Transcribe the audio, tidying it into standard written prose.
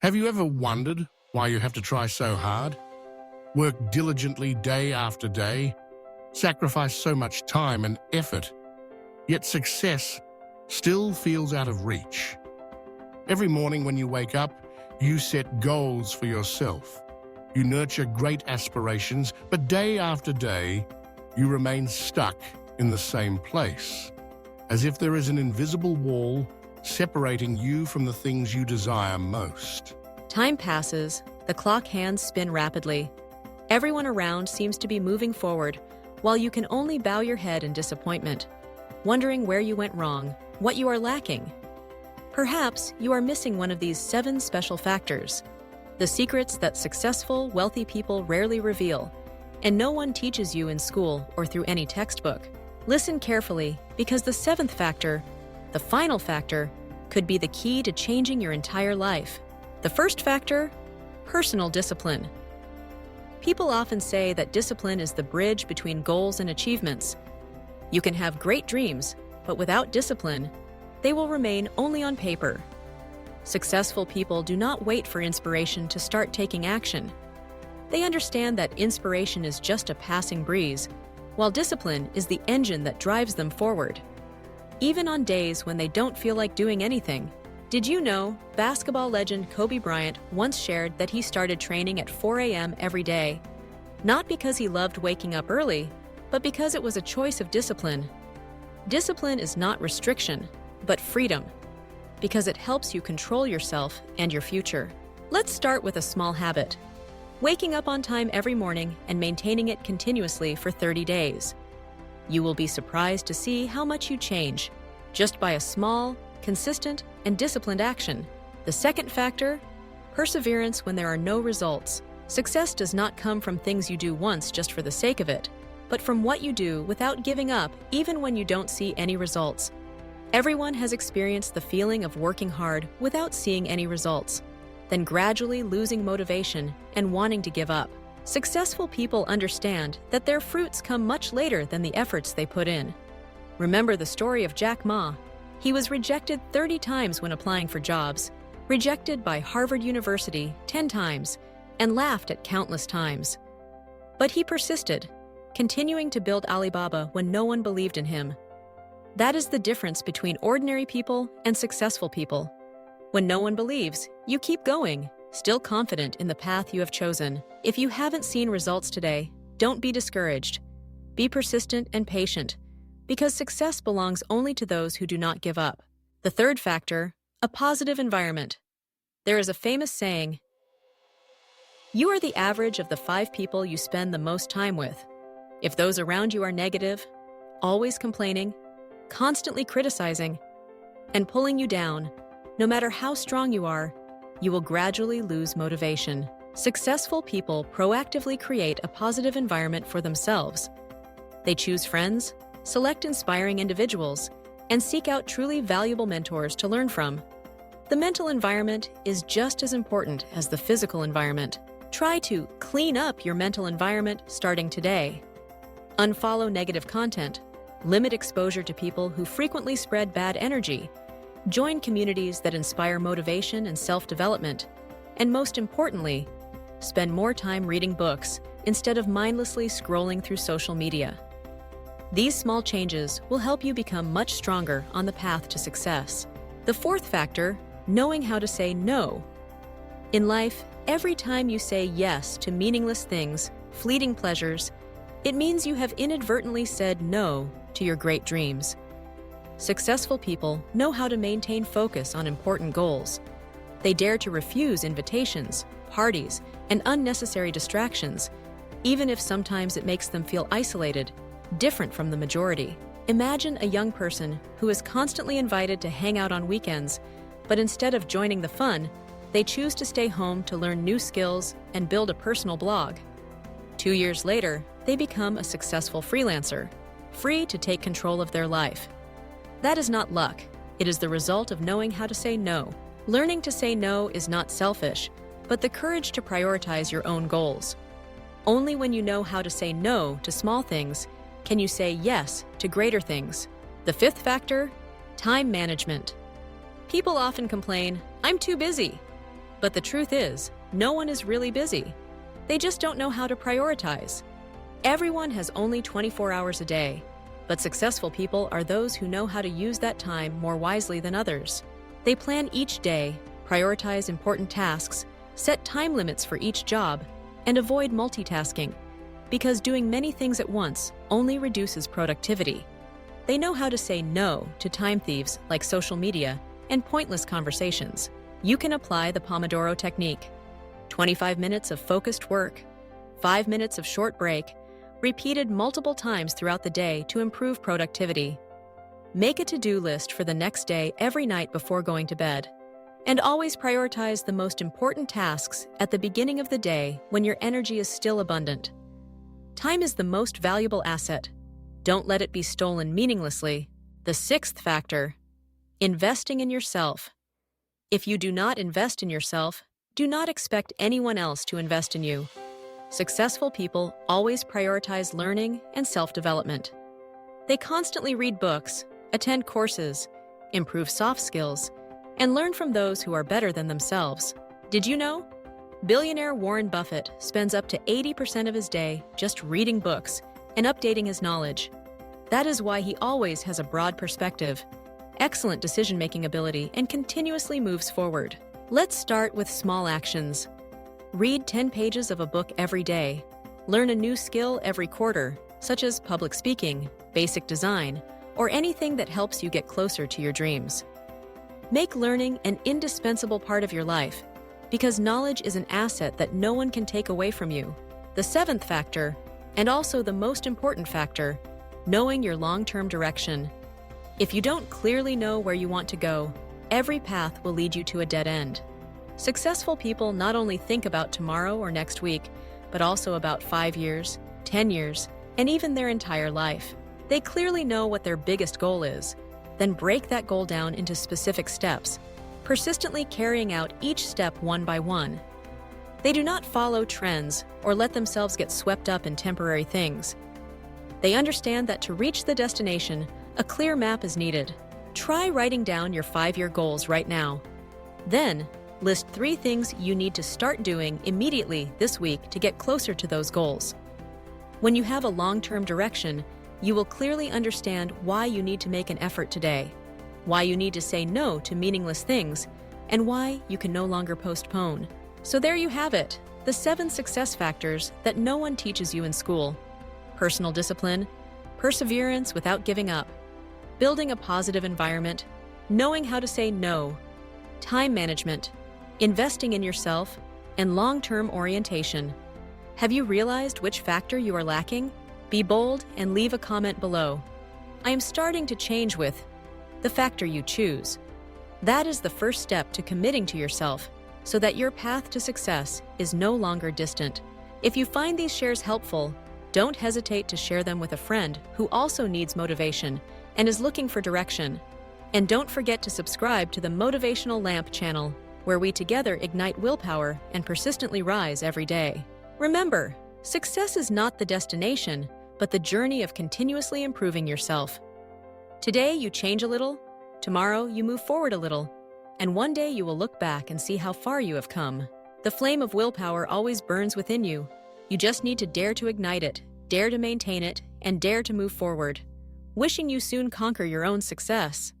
Have you ever wondered why you have to try so hard? Work diligently day after day, sacrifice so much time and effort, yet success still feels out of reach. Every morning when you wake up, you set goals for yourself. You nurture great aspirations, but day after day, you remain stuck in the same place, as if there is an invisible wall separating you from the things you desire most. Time passes, the clock hands spin rapidly. Everyone around seems to be moving forward, while you can only bow your head in disappointment, wondering where you went wrong, what you are lacking. Perhaps you are missing one of these 7 special factors, the secrets that successful, wealthy people rarely reveal, and no one teaches you in school or through any textbook. Listen carefully, because the 7th factor, the final factor, could be the key to changing your entire life. The first factor, personal discipline. People often say that discipline is the bridge between goals and achievements. You can have great dreams, but without discipline, they will remain only on paper. Successful people do not wait for inspiration to start taking action. They understand that inspiration is just a passing breeze, while discipline is the engine that drives them forward. Even on days when they don't feel like doing anything. Did you know basketball legend Kobe Bryant once shared that he started training at 4 a.m. every day, not because he loved waking up early, but because it was a choice of discipline. Discipline is not restriction, but freedom, because it helps you control yourself and your future. Let's start with a small habit: waking up on time every morning and maintaining it continuously for 30 days. You will be surprised to see how much you change, just by a small, consistent, and disciplined action. The second factor, perseverance when there are no results. Success does not come from things you do once just for the sake of it, but from what you do without giving up even when you don't see any results. Everyone has experienced the feeling of working hard without seeing any results, then gradually losing motivation and wanting to give up. Successful people understand that their fruits come much later than the efforts they put in. Remember the story of Jack Ma. He was rejected 30 times when applying for jobs, rejected by Harvard University 10 times, and laughed at countless times. But he persisted, continuing to build Alibaba when no one believed in him. That is the difference between ordinary people and successful people. When no one believes, you keep going, still confident in the path you have chosen. If you haven't seen results today, don't be discouraged. Be persistent and patient, because success belongs only to those who do not give up. The third factor, a positive environment. There is a famous saying, "You are the average of the 5 people you spend the most time with." If those around you are negative, always complaining, constantly criticizing, and pulling you down, no matter how strong you are, you will gradually lose motivation. Successful people proactively create a positive environment for themselves. They choose friends, select inspiring individuals, and seek out truly valuable mentors to learn from. The mental environment is just as important as the physical environment. Try to clean up your mental environment starting today. Unfollow negative content, limit exposure to people who frequently spread bad energy, join communities that inspire motivation and self-development, and most importantly, spend more time reading books instead of mindlessly scrolling through social media. These small changes will help you become much stronger on the path to success. The fourth factor, knowing how to say no. In life, every time you say yes to meaningless things, fleeting pleasures, it means you have inadvertently said no to your great dreams. Successful people know how to maintain focus on important goals. They dare to refuse invitations, parties, and unnecessary distractions, even if sometimes it makes them feel isolated, different from the majority. Imagine a young person who is constantly invited to hang out on weekends, but instead of joining the fun, they choose to stay home to learn new skills and build a personal blog. 2 years later, they become a successful freelancer, free to take control of their life. That is not luck. It is the result of knowing how to say no. Learning to say no is not selfish, but the courage to prioritize your own goals. Only when you know how to say no to small things can you say yes to greater things. The fifth factor, time management. People often complain, "I'm too busy." But the truth is, no one is really busy. They just don't know how to prioritize. Everyone has only 24 hours a day, but successful people are those who know how to use that time more wisely than others. They plan each day, prioritize important tasks, set time limits for each job, and avoid multitasking, because doing many things at once only reduces productivity. They know how to say no to time thieves like social media and pointless conversations. You can apply the Pomodoro technique. 25 minutes of focused work, 5 minutes of short break, repeated multiple times throughout the day to improve productivity. Make a to-do list for the next day every night before going to bed. And always prioritize the most important tasks at the beginning of the day when your energy is still abundant. Time is the most valuable asset. Don't let it be stolen meaninglessly. The sixth factor, investing in yourself. If you do not invest in yourself, do not expect anyone else to invest in you. Successful people always prioritize learning and self-development. They constantly read books, attend courses, improve soft skills, and learn from those who are better than themselves. Did you know? Billionaire Warren Buffett spends up to 80% of his day just reading books and updating his knowledge. That is why he always has a broad perspective, excellent decision-making ability, and continuously moves forward. Let's start with small actions. Read 10 pages of a book every day. Learn a new skill every quarter, such as public speaking, basic design, or anything that helps you get closer to your dreams. Make learning an indispensable part of your life, because knowledge is an asset that no one can take away from you. The seventh factor, and also the most important factor, knowing your long-term direction. If you don't clearly know where you want to go, every path will lead you to a dead end. Successful people not only think about tomorrow or next week, but also about 5 years, 10 years, and even their entire life. They clearly know what their biggest goal is, then break that goal down into specific steps, persistently carrying out each step one by one. They do not follow trends or let themselves get swept up in temporary things. They understand that to reach the destination, a clear map is needed. Try writing down your 5-year goals right now. Then, list 3 things you need to start doing immediately this week to get closer to those goals. When you have a long-term direction, you will clearly understand why you need to make an effort today, why you need to say no to meaningless things, and why you can no longer postpone. So there you have it, the 7 success factors that no one teaches you in school. Personal discipline, perseverance without giving up, building a positive environment, knowing how to say no, time management, investing in yourself, and long-term orientation. Have you realized which factor you are lacking? Be bold and leave a comment below. I am starting to change with the factor you choose. That is the first step to committing to yourself so that your path to success is no longer distant. If you find these shares helpful, don't hesitate to share them with a friend who also needs motivation and is looking for direction. And don't forget to subscribe to the Motivational Lamp channel, where we together ignite willpower and persistently rise every day. Remember, success is not the destination, but the journey of continuously improving yourself. Today you change a little, tomorrow you move forward a little, and one day you will look back and see how far you have come. The flame of willpower always burns within you. You just need to dare to ignite it, dare to maintain it, and dare to move forward. Wishing you soon conquer your own success.